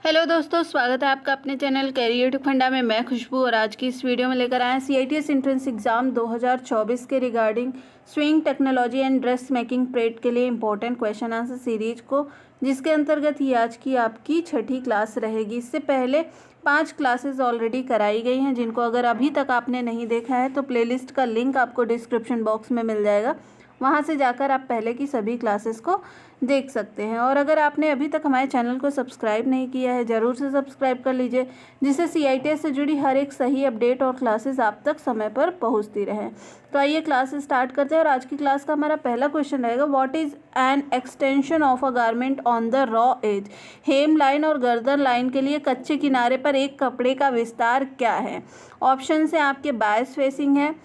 Hello दोस्तों, स्वागत है आपका अपने चैनल कैरियर टू फंडा में। मैं खुशबू और आज की इस वीडियो में लेकर आए हैं CITS एंट्रेंस एग्जाम 2024 के regarding swing technology and dress making trade के लिए इंपॉर्टेंट क्वेश्चन आंसर सीरीज को, जिसके अंतर्गत ये आज की आपकी छठी क्लास रहेगी। इससे पहले 5 क्लासेस ऑलरेडी कराई गई हैं, जिनको अगर अभी तक आपने नहीं देखा है तो प्लेलिस्ट का लिंक आपको डिस्क्रिप्शन बॉक्स में मिल जाएगा, वहाँ से जाकर आप पहले की सभी क्लासेस को देख सकते हैं। और अगर आपने अभी तक हमारे चैनल को सब्सक्राइब नहीं किया है, ज़रूर से सब्सक्राइब कर लीजिए, जिससे CITS से जुड़ी हर एक सही अपडेट और क्लासेस आप तक समय पर पहुंचती रहें। तो आइए क्लास स्टार्ट करते हैं। और आज की क्लास का हमारा पहला क्वेश्चन रहेगा, what is an extension of a garment on the raw edge. Hem line और गर्दन लाइन के लिए कच्चे किनारे पर एक कपड़े का विस्तार क्या है। ऑप्शन से आपके बायस फेसिंग है,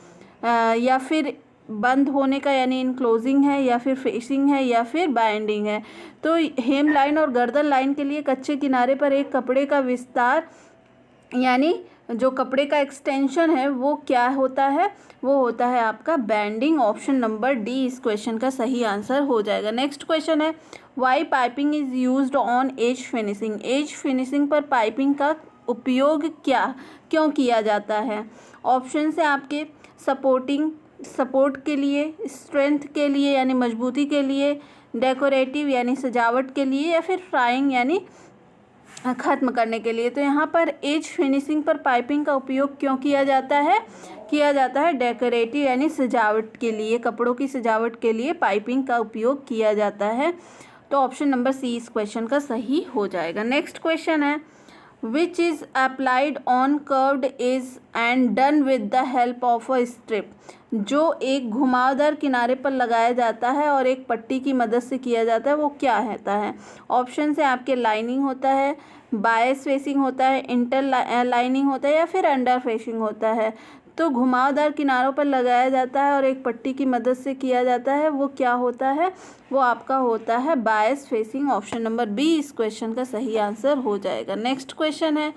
या फिर बंद होने का यानी इनक्लोजिंग है, या फिर फेसिंग है, या फिर बाइंडिंग है। तो हेम लाइन और गर्दन लाइन के लिए कच्चे किनारे पर एक कपड़े का विस्तार यानी जो कपड़े का एक्सटेंशन है वो क्या होता है, वो होता है आपका बैंडिंग। ऑप्शन नंबर डी इस क्वेश्चन का सही आंसर हो जाएगा। नेक्स्ट क्वेश्चन है, why piping is used on edge finishing. Edge finishing पर पाइपिंग का उपयोग क्यों किया जाता है। ऑप्शन से आपके सपोर्ट के लिए, स्ट्रेंथ के लिए यानी मजबूती के लिए, डेकोरेटिव यानी सजावट के लिए, या फिर फ्राइंग यानी ख़त्म करने के लिए। तो यहाँ पर एज फिनिशिंग पर पाइपिंग का उपयोग क्यों किया जाता है डेकोरेटिव यानी सजावट के लिए, कपड़ों की सजावट के लिए पाइपिंग का उपयोग किया जाता है। तो ऑप्शन नंबर सी इस क्वेश्चन का सही हो जाएगा। नेक्स्ट क्वेश्चन है, which is applied on curved edge and done with the help of a strip। जो एक घुमावदार किनारे पर लगाया जाता है और एक पट्टी की मदद से किया जाता है, वो क्या होता है। ऑप्शन से आपके लाइनिंग होता है, बायस फेसिंग होता है, इंटर लाइनिंग होता है, या फिर अंडर फेसिंग होता है। तो घुमावदार किनारों पर लगाया जाता है और एक पट्टी की मदद से किया जाता है, वो क्या होता है, वो आपका होता है bias facing. Option number B इस क्वेश्चन का सही आंसर हो जाएगा। नेक्स्ट क्वेश्चन है,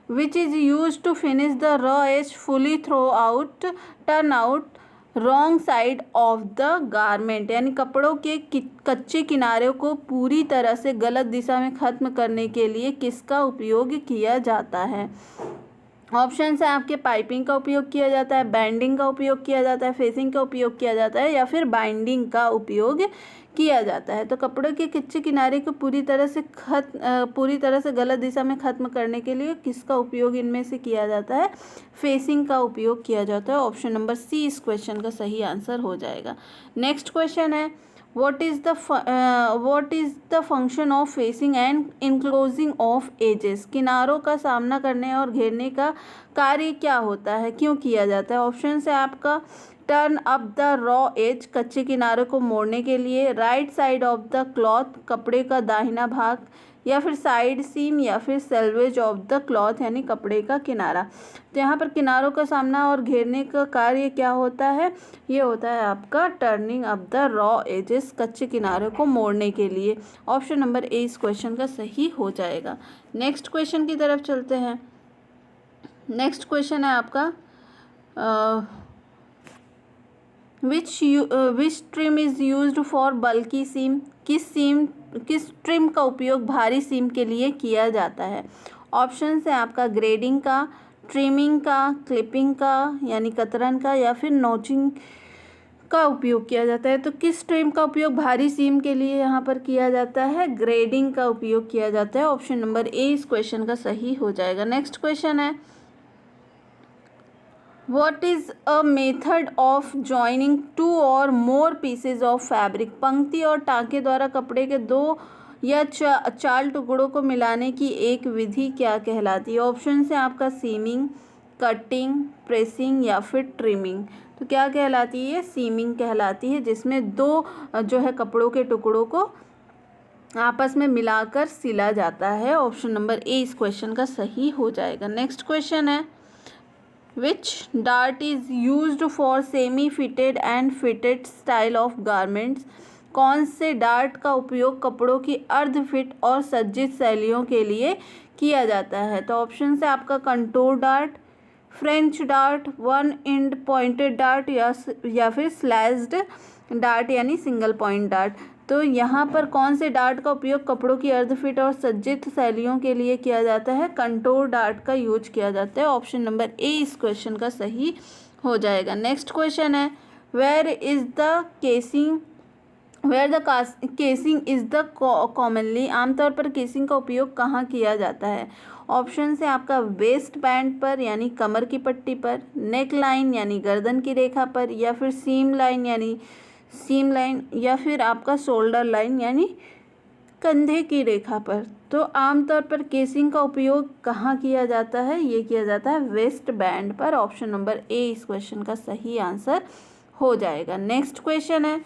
which is use to finish the raw edge fully throughout turn out wrong side of the garment. यानी कपड़ों के कच्चे किनारों को पूरी तरह से गलत दिशा में ख़त्म करने के लिए किसका उपयोग किया जाता है। ऑप्शन से आपके पाइपिंग का उपयोग किया जाता है, बैंडिंग का उपयोग किया जाता है, फेसिंग का उपयोग किया जाता है, या फिर बाइंडिंग का उपयोग किया जाता है। तो कपड़े के कच्चे किनारे को पूरी तरह से गलत दिशा में ख़त्म करने के लिए किसका उपयोग इनमें से किया जाता है, फेसिंग का उपयोग किया जाता है। ऑप्शन नंबर सी इस क्वेश्चन का सही आंसर हो जाएगा। नेक्स्ट क्वेश्चन है, what is the function of facing and enclosing of edges। किनारों का सामना करने और घेरने का कार्य क्या होता है, क्यों किया जाता है। ऑप्शन से आपका turn up the raw edge, कच्चे किनारे को मोड़ने के लिए, right side of the cloth, कपड़े का दाहिना भाग, या फिर साइड सीम, या फिर सेल्वेज ऑफ द क्लॉथ यानी कपड़े का किनारा। तो यहाँ पर किनारों का सामना और घेरने का कार्य क्या होता है, ये होता है आपका turning up the raw edges, कच्चे किनारे को मोड़ने के लिए। ऑप्शन नंबर ए इस क्वेश्चन का सही हो जाएगा। नेक्स्ट क्वेश्चन की तरफ चलते हैं। नेक्स्ट क्वेश्चन है आपका, विच ट्रिम इज़ यूज्ड फॉर बल्की सीम। किस ट्रिम का उपयोग भारी सीम के लिए किया जाता है। ऑप्शन है आपका ग्रेडिंग का, ट्रिमिंग का, क्लिपिंग का यानी कतरन का, या फिर नोचिंग का उपयोग किया जाता है। तो किस ट्रिम का उपयोग भारी सीम के लिए यहाँ पर किया जाता है, ग्रेडिंग का उपयोग किया जाता है। ऑप्शन नंबर ए इस क्वेश्चन का सही हो जाएगा। नेक्स्ट क्वेश्चन है, What is a method of joining two or more pieces of fabric। पंक्ति और टाँके द्वारा कपड़े के 2 या 4 टुकड़ों को मिलाने की एक विधि क्या कहलाती है। ऑप्शन से आपका सीमिंग, कटिंग, प्रेसिंग, या फिर ट्रिमिंग। तो क्या कहलाती है, सीमिंग कहलाती है, जिसमें 2 जो है कपड़ों के टुकड़ों को आपस में मिलाकर सिला जाता है। ऑप्शन नंबर ए इस क्वेश्चन का सही हो जाएगा। नेक्स्ट क्वेश्चन है, Which dart is used for semi-fitted and fitted style of garments। कौन से डार्ट का उपयोग कपड़ों की अर्ध फिट और सज्जित शैलियों के लिए किया जाता है। तो ऑप्शन से आपका contour dart, French dart, one and pointed dart, या फिर स्लैश्ड डार्ट यानी सिंगल पॉइंट डार्ट। तो यहाँ पर कौन से डार्ट का उपयोग कपड़ों की अर्धफिट और सज्जित शैलियों के लिए किया जाता है? कंटूर डार्ट का यूज किया जाता है। ऑप्शन नंबर ए इस क्वेश्चन का सही हो जाएगा। नेक्स्ट क्वेश्चन है, where the casing is the commonly, आमतौर पर केसिंग का उपयोग कहाँ किया जाता है? ऑप्शन है आपका वेस्ट बैंड पर यानी कमर की पट्टी पर, नेक लाइन यानी गर्दन की रेखा पर, या फिर सीम लाइन या फिर आपका शोल्डर लाइन यानी कंधे की रेखा पर। तो आमतौर पर केसिंग का उपयोग कहाँ किया जाता है? ये किया जाता है वेस्ट बैंड पर। ऑप्शन नंबर ए इस क्वेश्चन का सही आंसर हो जाएगा। नेक्स्ट क्वेश्चन है,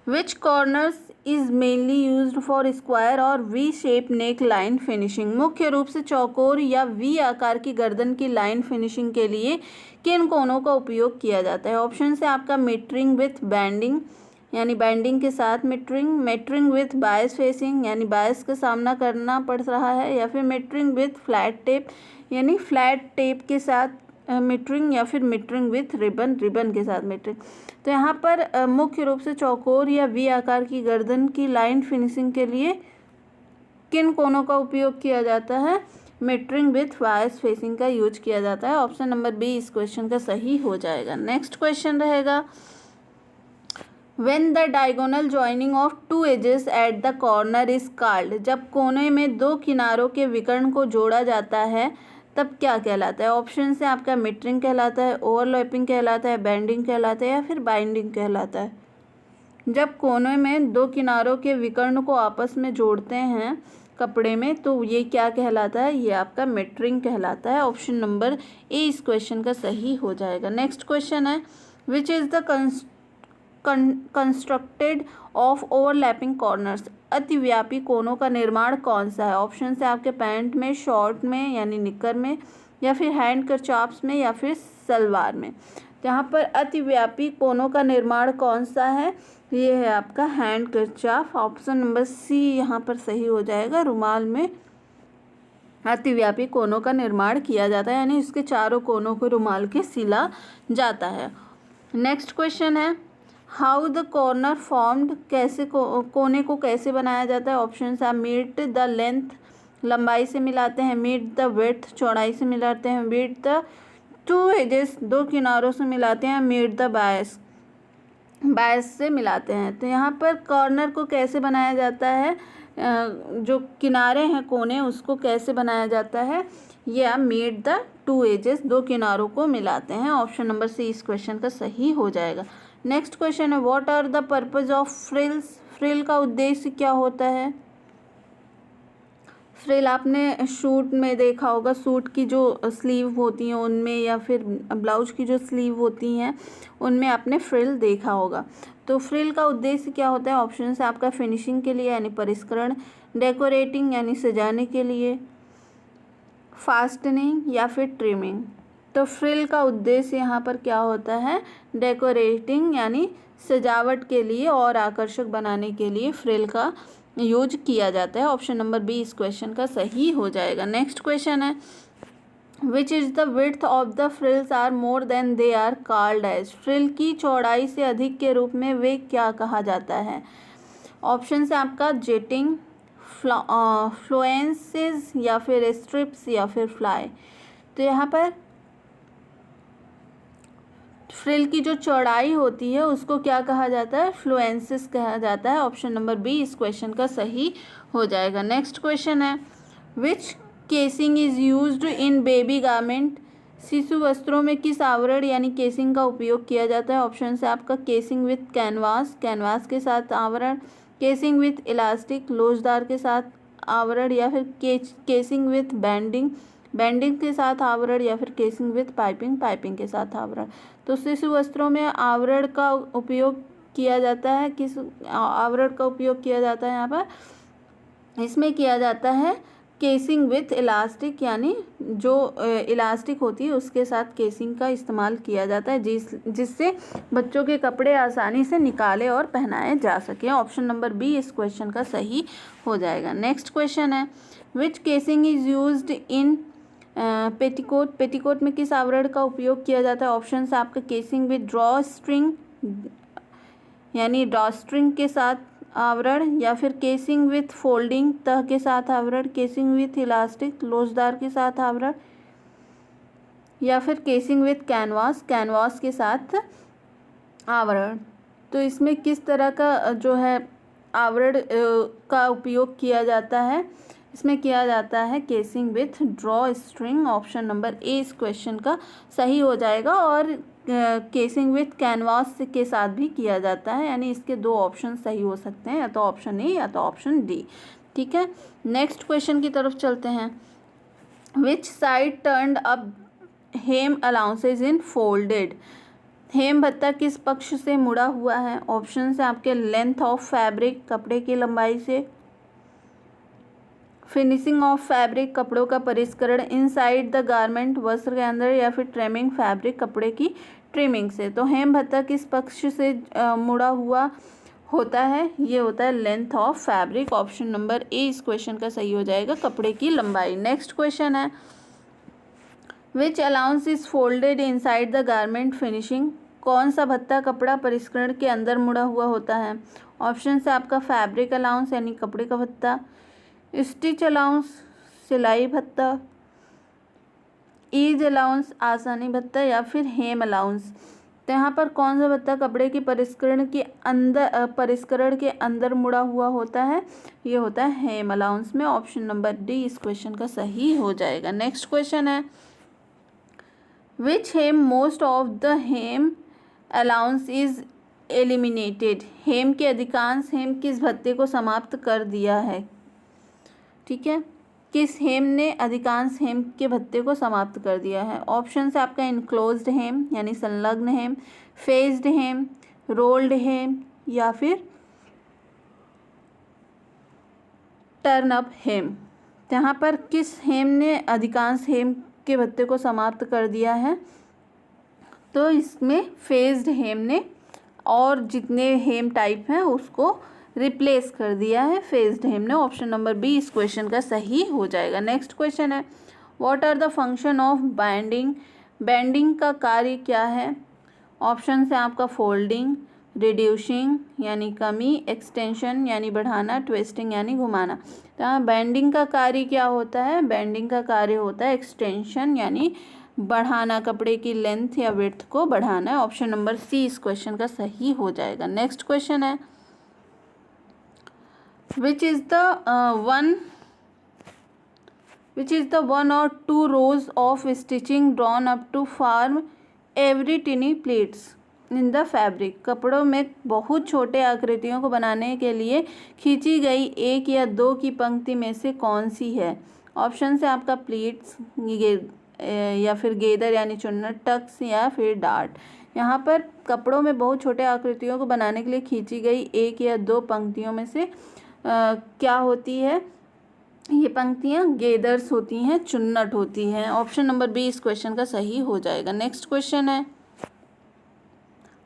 which corners is mainly used for square और V shape neckline finishing? मुख्य रूप से चौकोर या वी आकार की गर्दन की लाइन फिनिशिंग के लिए किन कोनों का उपयोग किया जाता है? ऑप्शन से आपका मिटरिंग विथ बैंडिंग यानी बैंडिंग के साथ मिटरिंग विथ बायस फेसिंग यानी बायस का सामना करना पड़ रहा है, या फिर मिटरिंग विथ फ्लैट टेप यानी फ्लैट टेप के साथ मिटरिंग, या फिर मिटरिंग विथ रिबन के साथ मिटरिंग। तो यहाँ पर मुख्य रूप से चौकोर या वी आकार की गर्दन की लाइन फिनिशिंग के लिए किन कोनों का उपयोग किया जाता है? मिटरिंग विथ बायस फेसिंग का यूज किया जाता है। ऑप्शन नंबर बी इस क्वेश्चन का सही हो जाएगा। नेक्स्ट क्वेश्चन रहेगा, when the diagonal joining of two edges at the corner is called, जब कोने में दो किनारों के विकर्ण को जोड़ा जाता है तब क्या कहलाता है? ऑप्शन से आपका मिटरिंग कहलाता है, ओवरलैपिंग कहलाता है, बेंडिंग कहलाता है, या फिर बाइंडिंग कहलाता है। जब कोने में दो किनारों के विकर्ण को आपस में जोड़ते हैं कपड़े में तो ये क्या कहलाता है? ये आपका मिटरिंग कहलाता है। ऑप्शन नंबर ए इस क्वेश्चन का सही हो जाएगा। नेक्स्ट क्वेश्चन है, which is the constructed of overlapping corners? अतिव्यापी कोनों का निर्माण कौन सा है? ऑप्शन से आपके पैंट में, शॉर्ट में यानी निक्कर में, या फिर हैंड करचाप्स में, या फिर सलवार में। यहाँ पर अतिव्यापी कोनों का निर्माण कौन सा है? ये है आपका हैंड करचाप। ऑप्शन नंबर सी यहाँ पर सही हो जाएगा। रुमाल में अतिव्यापी कोनों का निर्माण किया जाता है यानी इसके चारों कोनों को रुमाल के सिला जाता है। नेक्स्ट क्वेश्चन है, हाउ द कॉर्नर फॉर्म्ड, कैसे कोने को कैसे बनाया जाता है? ऑप्शन है मीट द लेंथ, लंबाई से मिलाते हैं, मीट द विड्थ, चौड़ाई से मिलाते हैं, मीट द टू एजेस, दो किनारों से मिलाते हैं, मीट द बायस से मिलाते हैं। तो यहाँ पर कॉर्नर को कैसे बनाया जाता है, जो किनारे हैं कोने उसको कैसे बनाया जाता है? या मीट द टू एजेस, दो किनारों को मिलाते हैं। ऑप्शन नंबर सी इस क्वेश्चन का सही हो जाएगा। नेक्स्ट क्वेश्चन है, what are the purpose of frills? Frill का उद्देश्य क्या होता है? फ्रिल आपने सूट में देखा होगा, सूट की जो स्लीव होती हैं उनमें, या फिर ब्लाउज की जो स्लीव होती हैं उनमें आपने फ्रिल देखा होगा। तो फ्रिल का उद्देश्य क्या होता है? ऑप्शन से आपका फिनिशिंग के लिए यानी परिष्करण, डेकोरेटिंग यानी सजाने के लिए, फास्टनिंग या फिर ट्रिमिंग। तो फ्रिल का उद्देश्य यहाँ पर क्या होता है? डेकोरेटिंग यानी सजावट के लिए और आकर्षक बनाने के लिए फ्रिल का यूज किया जाता है। ऑप्शन नंबर बी इस क्वेश्चन का सही हो जाएगा। नेक्स्ट क्वेश्चन है, which is the width of the frills are more than they are called edge? Frill की चौड़ाई से अधिक के रूप में वे क्या कहा जाता है? ऑप्शन से आपका जेटिंग, फ्लोएंसेस, या फिर स्ट्रिप्स, या फिर फ्लाई। तो यहाँ पर फ्रिल की जो चौड़ाई होती है उसको क्या कहा जाता है? फ्लोएंसेस कहा जाता है। ऑप्शन नंबर बी इस क्वेश्चन का सही हो जाएगा। नेक्स्ट क्वेश्चन है, which casing is used in baby garment? शिशु वस्त्रों में किस आवरण यानी केसिंग का उपयोग किया जाता है? ऑप्शन से आपका केसिंग विथ कैनवास, कैनवास के साथ आवरण, केसिंग विथ इलास्टिक, लोचदार के साथ आवरण, या फिर केसिंग विथ बैंडिंग के साथ आवरण, या फिर केसिंग विथ पाइपिंग के साथ आवरण। तो शिशु वस्त्रों में आवरण का उपयोग किया जाता है, किस आवरण का उपयोग किया जाता है? यहाँ पर इसमें किया जाता है केसिंग विथ इलास्टिक, यानी जो इलास्टिक होती है उसके साथ केसिंग का इस्तेमाल किया जाता है जिससे बच्चों के कपड़े आसानी से निकाले और पहनाए जा सकें। ऑप्शन नंबर बी इस क्वेश्चन का सही हो जाएगा। नेक्स्ट क्वेश्चन है, which casing is used in petticoat? Petticoat में किस आवरण का उपयोग किया जाता है? ऑप्शन से आपका केसिंग विथ ड्रॉ स्ट्रिंग, यानी ड्रॉस्ट्रिंग के साथ आवरण, या फिर केसिंग विथ फोल्डिंग तह के साथ आवरण, केसिंग विथ इलास्टिक लोचदार के साथ आवरण, या फिर केसिंग विथ कैनवास कैनवास के साथ आवरण। तो इसमें किस तरह का जो है आवरण का उपयोग किया जाता है? इसमें किया जाता है casing with draw string. Option number A इस क्वेश्चन का सही हो जाएगा। और केसिंग विथ कैनवास के साथ भी किया जाता है, यानी इसके दो ऑप्शन सही हो सकते हैं, या तो ऑप्शन ए या तो ऑप्शन डी। ठीक है, नेक्स्ट क्वेश्चन की तरफ चलते हैं। Which side turned up hem allowances in folded. Hem भत्ता किस पक्ष से मुड़ा हुआ है? ऑप्शन है आपके लेंथ ऑफ फैब्रिक, कपड़े की लंबाई से, फिनिशिंग ऑफ फैब्रिक, कपड़ों का परिष्करण, इनसाइड द गारमेंट, वस्त्र के अंदर, या फिर ट्रिमिंग फैब्रिक, कपड़े की ट्रिमिंग से। तो हेम भत्ता किस पक्ष से मुड़ा हुआ होता है? ये होता है length of fabric. Option number A इस क्वेश्चन का सही हो जाएगा, कपड़े की लंबाई। नेक्स्ट क्वेश्चन है which allowance is folded inside the garment finishing. कौन सा भत्ता कपड़ा परिष्करण के अंदर मुड़ा हुआ होता है? ऑप्शन से आपका फैब्रिक अलाउंस यानी कपड़े का भत्ता, स्टिच अलाउंस सिलाई भत्ता, ईज अलाउंस आसानी भत्ता, या फिर हेम अलाउंस। तो यहाँ पर कौन सा भत्ता कपड़े की परिष्करण के अंदर मुड़ा हुआ होता है? ये होता है हेम अलाउंस में। ऑप्शन नंबर डी इस क्वेश्चन का सही हो जाएगा। नेक्स्ट क्वेश्चन है which hem most of the hem allowance is eliminated. Hem के अधिकांश हेम किस भत्ते को समाप्त कर दिया है? ठीक है, किस हेम ने अधिकांश हेम के भत्ते को समाप्त कर दिया है? ऑप्शन से आपका इनक्लोज्ड हेम यानी संलग्न हेम, फेज्ड हेम, रोल्ड हेम, या फिर टर्न अप हेम। यहाँ पर किस हेम ने अधिकांश हेम के भत्ते को समाप्त कर दिया है? तो इसमें फेज्ड हेम ने और जितने हेम टाइप हैं उसको रिप्लेस कर दिया है फेज्ड हेम ने। ऑप्शन नंबर बी इस क्वेश्चन का सही हो जाएगा। नेक्स्ट क्वेश्चन है what are the function of banding. Banding का कार्य क्या है? ऑप्शन है आपका फोल्डिंग, रिड्यूसिंग यानी कमी, एक्सटेंशन यानी बढ़ाना, ट्विस्टिंग यानी घुमाना। तो यहाँ बैंडिंग का कार्य क्या होता है? बैंडिंग का कार्य होता है एक्सटेंशन यानी बढ़ाना, कपड़े की लेंथ या विड्थ को बढ़ाना है। ऑप्शन नंबर सी इस क्वेश्चन का सही हो जाएगा। नेक्स्ट क्वेश्चन है which is the one or two rows of stitching drawn up to form every tiny pleats in the fabric। कपड़ों में बहुत छोटे आकृतियों को बनाने के लिए खींची गई एक या दो की पंक्ति में से कौन सी है? ऑप्शन से आपका प्लीट्स या फिर गेदर यानी चुन्नट, टक्स या फिर डार्ट। यहाँ पर कपड़ों में बहुत छोटे आकृतियों को बनाने के लिए खींची गई एक या दो पंक्तियों में से क्या होती है? ये पंक्तियाँ गेदर्स होती हैं, चुन्नट होती हैं। ऑप्शन नंबर बी इस क्वेश्चन का सही हो जाएगा। नेक्स्ट क्वेश्चन है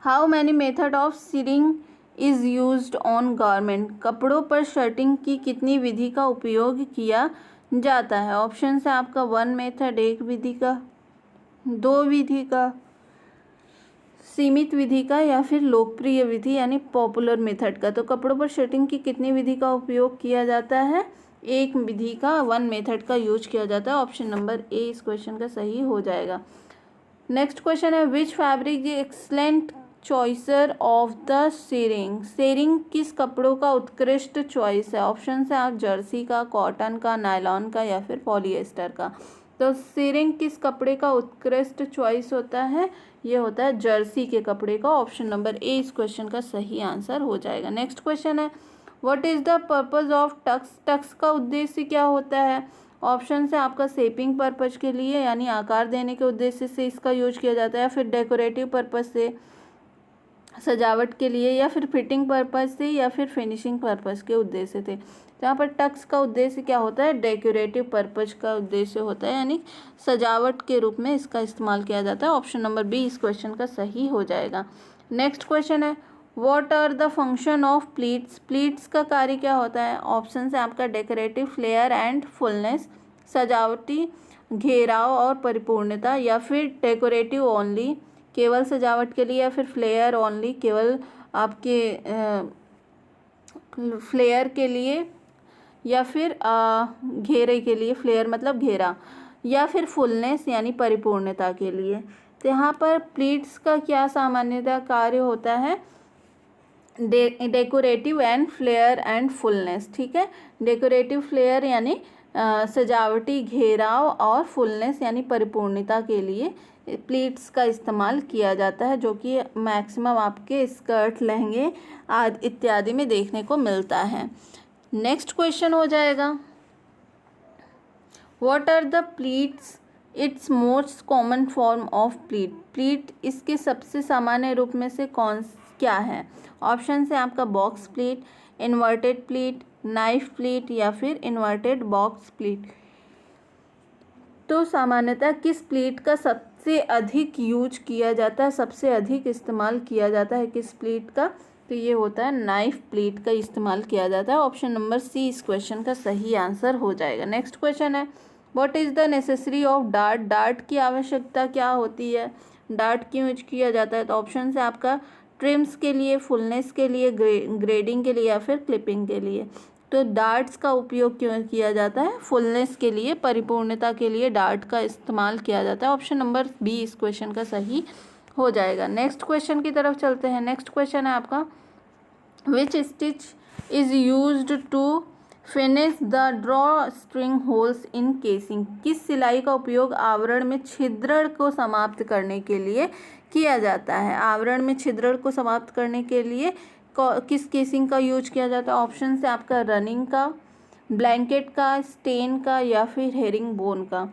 how many method of Tshering is used on garment. कपड़ों पर शर्टिंग की कितनी विधि का उपयोग किया जाता है? ऑप्शन है आपका 1 मेथड एक विधि का, 2 विधि का, सीमित विधि का, या फिर लोकप्रिय विधि यानी पॉपुलर मेथड का। तो कपड़ों पर शर्टिंग की कितनी विधि का उपयोग किया जाता है? एक विधि का, 1 मेथड का यूज किया जाता है। ऑप्शन नंबर ए इस क्वेश्चन का सही हो जाएगा। नेक्स्ट क्वेश्चन है which fabric is excellent choicer of the shirring. Shirring किस कपड़ों का उत्कृष्ट चॉइस है? ऑप्शन है आप जर्सी का, कॉटन का, नायलॉन का, या फिर पॉलिएस्टर का। तो सेरिंग किस कपड़े का उत्कृष्ट चॉइस होता है? ये होता है जर्सी के कपड़े का। ऑप्शन नंबर ए इस क्वेश्चन का सही आंसर हो जाएगा। नेक्स्ट क्वेश्चन है what is the purpose of tucks. Tucks का उद्देश्य क्या होता है? ऑप्शन है आपका शेपिंग पर्पज के लिए यानी आकार देने के उद्देश्य से इसका यूज किया जाता है, फिर डेकोरेटिव पर्पज से सजावट के लिए, या फिर फिटिंग पर्पज से, या फिर फिनिशिंग पर्पज के उद्देश्य थे। तो यहाँ पर टक्स का उद्देश्य क्या होता है? डेकोरेटिव पर्पज का उद्देश्य होता है यानी सजावट के रूप में इसका इस्तेमाल किया जाता है। ऑप्शन नंबर बी इस क्वेश्चन का सही हो जाएगा। नेक्स्ट क्वेश्चन है what are the function of pleats. Pleats का कार्य क्या होता है? ऑप्शन है आपका डेकोरेटिव फ्लेयर एंड फुलनेस, सजावटी घेराव और परिपूर्णता, या फिर डेकोरेटिव ओनली केवल सजावट के लिए, या फिर फ्लेयर ओनली केवल आपके फ्लेयर के लिए या फिर घेरे के लिए, फ्लेयर मतलब घेरा, या फिर फुलनेस यानी परिपूर्णता के लिए। तो यहाँ पर प्लीट्स का क्या सामान्यतः कार्य होता है, decorative and flare and fullness, ठीक है। डेकोरेटिव फ्लेयर यानी सजावटी घेराव और फुलनेस यानी परिपूर्णता के लिए प्लीट्स का इस्तेमाल किया जाता है, जो कि मैक्सिमम आपके स्कर्ट, लहंगे आदि इत्यादि में देखने को मिलता है। नेक्स्ट क्वेश्चन हो जाएगा, what are the pleats, it's most common form of pleat. Pleat इसके सबसे सामान्य रूप में से क्या है। ऑप्शन है आपका box pleat, inverted pleat, knife pleat या फिर इन्वर्टेड बॉक्स प्लीट। तो सामान्यतः किस प्लीट का सबसे अधिक यूज किया जाता है, सबसे अधिक इस्तेमाल किया जाता है किस प्लीट का, तो ये होता है नाइफ प्लीट का इस्तेमाल किया जाता है। ऑप्शन नंबर सी इस क्वेश्चन का सही आंसर हो जाएगा। नेक्स्ट क्वेश्चन है, what is the necessary of dart. Dart की आवश्यकता क्या होती है, डार्ट क्यों यूज किया जाता है। तो ऑप्शन है आपका ट्रिम्स के लिए, फुलनेस के लिए, ग्रेडिंग के लिए या फिर क्लिपिंग के लिए। तो डार्ट्स का उपयोग क्यों किया जाता है, फुलनेस के लिए, परिपूर्णता के लिए डार्ट का इस्तेमाल किया जाता है। ऑप्शन नंबर बी इस क्वेश्चन का सही हो जाएगा। नेक्स्ट क्वेश्चन की तरफ चलते हैं। नेक्स्ट क्वेश्चन है आपका, which stitch is used to finish the drawstring holes in casing. किस सिलाई का उपयोग आवरण में छिद्र को समाप्त करने के लिए किया जाता है। आवरण में छिद्र को समाप्त करने के लिए किस केसिंग का यूज किया जाता है। ऑप्शन से आपका रनिंग का, ब्लैंकेट का, स्टेन का या फिर हेरिंग बोन का।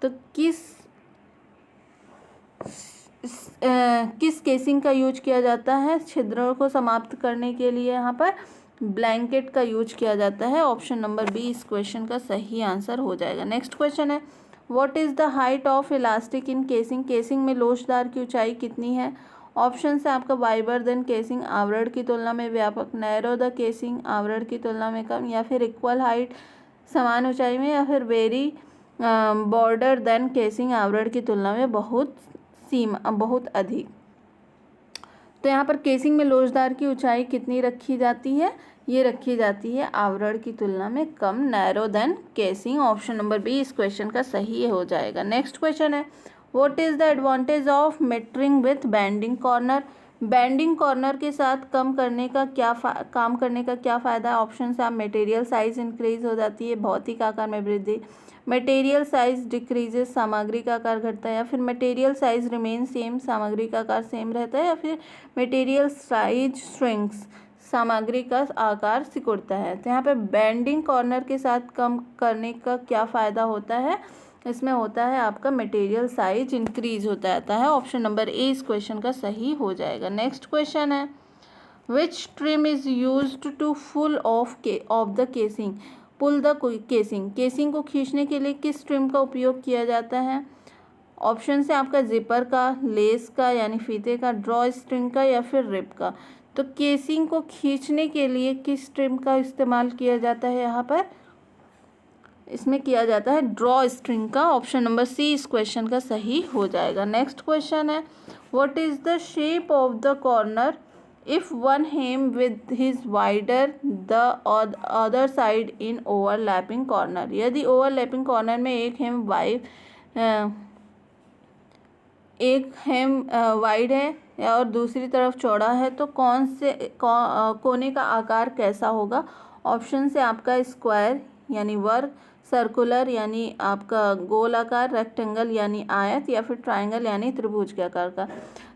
तो किस केसिंग का यूज किया जाता है छिद्रों को समाप्त करने के लिए, यहाँ पर ब्लैंकेट का यूज किया जाता है। ऑप्शन नंबर बी इस क्वेश्चन का सही आंसर हो जाएगा। नेक्स्ट क्वेश्चन है, what is the height of elastic in casing. Casing में लोचदार की ऊंचाई कितनी है। ऑप्शन है आपका वाइबर देन केसिंग, आवरण की तुलना में व्यापक, नैरो द केसिंग, आवरण की तुलना में कम, या फिर इक्वल हाइट, समान ऊंचाई में, या फिर वेरी बॉर्डर देन केसिंग, आवरण की तुलना में बहुत अधिक। तो यहाँ पर केसिंग में लोचदार की ऊंचाई कितनी रखी जाती है, ये रखी जाती है आवरण की तुलना में कम, narrow then casing. Option number B इस क्वेश्चन का सही हो जाएगा। नेक्स्ट क्वेश्चन है, what is the advantage of mitering with bending corner. Bending corner के साथ काम करने का क्या फ़ायदा है। ऑप्शन से आप मटेरियल साइज इंक्रीज हो जाती है, भौतिक आकार में वृद्धि, मटेरियल साइज डिक्रीजेस, सामग्री का आकार घटता है, या फिर मटेरियल साइज रिमेन सेम, सामग्री का आकार सेम रहता है, या फिर मटेरियल साइज श्रिंक्स, सामग्री का आकार सिकुड़ता है। तो यहाँ पे बेंडिंग कॉर्नर के साथ कम करने का क्या फ़ायदा होता है, इसमें होता है आपका मटेरियल साइज इंक्रीज होता रहता है। ऑप्शन नंबर ए इस क्वेश्चन का सही हो जाएगा। नेक्स्ट क्वेश्चन है, which trim is used to full of the casing. Pull the casing, casing को खींचने के लिए किस ट्रिम का उपयोग किया जाता है। ऑप्शन से आपका जिपर का, लेस का यानी फीते का, ड्रॉ स्ट्रिंग का या फिर रिप का। तो केसिंग को खींचने के लिए किस ट्रिम का इस्तेमाल किया जाता है, यहाँ पर इसमें किया जाता है ड्रॉ स्ट्रिंग का। ऑप्शन नंबर सी इस क्वेश्चन का सही हो जाएगा। नेक्स्ट क्वेश्चन है, what is the shape of the corner if one hem with his wider the other side in overlapping corner. यदि ओवरलैपिंग कॉर्नर में एक हेम वाइड है और दूसरी तरफ चौड़ा है, तो कोने का आकार कैसा होगा। ऑप्शन से आपका स्क्वायर यानी वर्ग, सर्कुलर यानी आपका गोल आकार, रेक्टेंगल यानी आयत, या फिर ट्रायंगल यानी त्रिभुज के आकार का।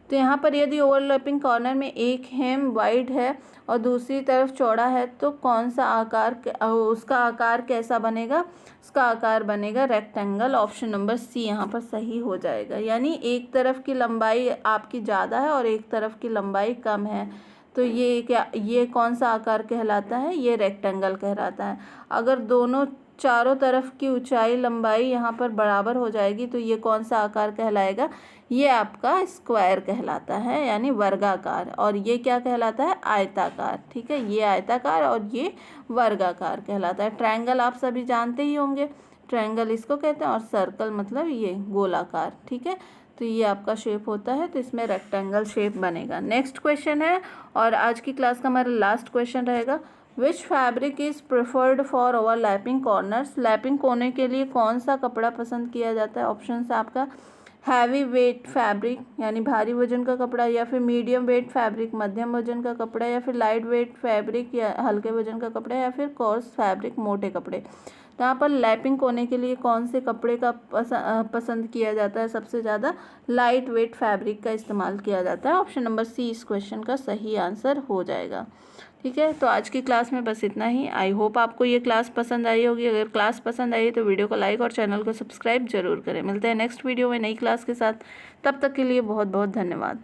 तो यहाँ पर यदि ओवरलैपिंग कॉर्नर में एक हेम वाइड है और दूसरी तरफ चौड़ा है, तो कौन सा आकार, उसका आकार कैसा बनेगा, उसका आकार बनेगा रेक्टेंगल। ऑप्शन नंबर सी यहाँ पर सही हो जाएगा। यानी एक तरफ की लंबाई आपकी ज़्यादा है और एक तरफ की लंबाई कम है, तो ये कौन सा आकार कहलाता है, ये रेक्टेंगल कहलाता है। अगर दोनों चारों तरफ की ऊंचाई लंबाई यहाँ पर बराबर हो जाएगी, तो ये कौन सा आकार कहलाएगा, ये आपका स्क्वायर कहलाता है यानी वर्गाकार, और ये क्या कहलाता है, आयताकार। ठीक है, ये आयताकार और ये वर्गाकार कहलाता है। ट्रायंगल आप सभी जानते ही होंगे, ट्रायंगल इसको कहते हैं, और सर्कल मतलब ये गोलाकार। ठीक है, तो ये आपका शेप होता है, तो इसमें रेक्टेंगल शेप बनेगा। नेक्स्ट क्वेश्चन है और आज की क्लास का हमारा लास्ट क्वेश्चन रहेगा, which fabric is preferred for overlapping corners. Lapping कोने के लिए कौन सा कपड़ा पसंद किया जाता है? ऑप्शन है आपका हैवी वेट फैब्रिक यानी भारी वजन का कपड़ा, या फिर मीडियम वेट फैब्रिक मध्यम वजन का कपड़ा, या फिर लाइट वेट फैब्रिक या हल्के वजन का कपड़ा, या फिर कोर्स फैब्रिक मोटे कपड़े। तो यहाँ पर लैपिंग होने के लिए कौन से कपड़े का पसंद किया जाता है? सबसे ज़्यादा लाइट वेट फैब्रिक का इस्तेमाल किया जाता है। ऑप्शन नंबर सी इस क्वेश्चन का सही आंसर हो जाएगा। ठीक है, तो आज की क्लास में बस इतना ही। आई होप आपको ये क्लास पसंद आई होगी। अगर क्लास पसंद आई तो वीडियो को लाइक और चैनल को सब्सक्राइब जरूर करें। मिलते हैं नेक्स्ट वीडियो में नई क्लास के साथ। तब तक के लिए बहुत बहुत धन्यवाद।